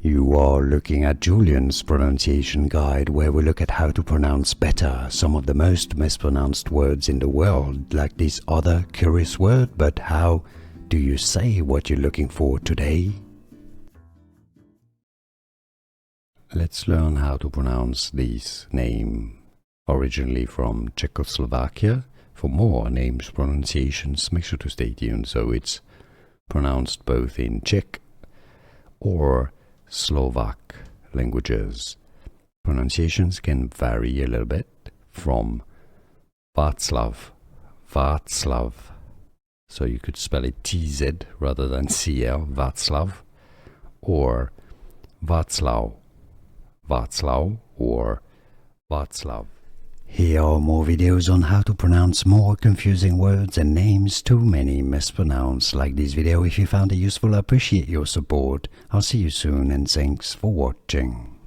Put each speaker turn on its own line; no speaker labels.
You are looking at Julian's pronunciation guide, where we look at how to pronounce better some of the most mispronounced words in the world, like this other curious word. But how do you say what you're looking for today? Let's learn how to pronounce this name, originally from Czechoslovakia. For more names pronunciations, make sure to stay tuned. So it's pronounced both in Czech or Slovak languages. Pronunciations can vary a little bit from Václav, so you could spell it TZ rather than CL, Václav, or Václav, or Václav. Here are more videos on how to pronounce more confusing words and names too many mispronounced. Like this video if you found it useful. I appreciate your support. I'll see you soon and thanks for watching.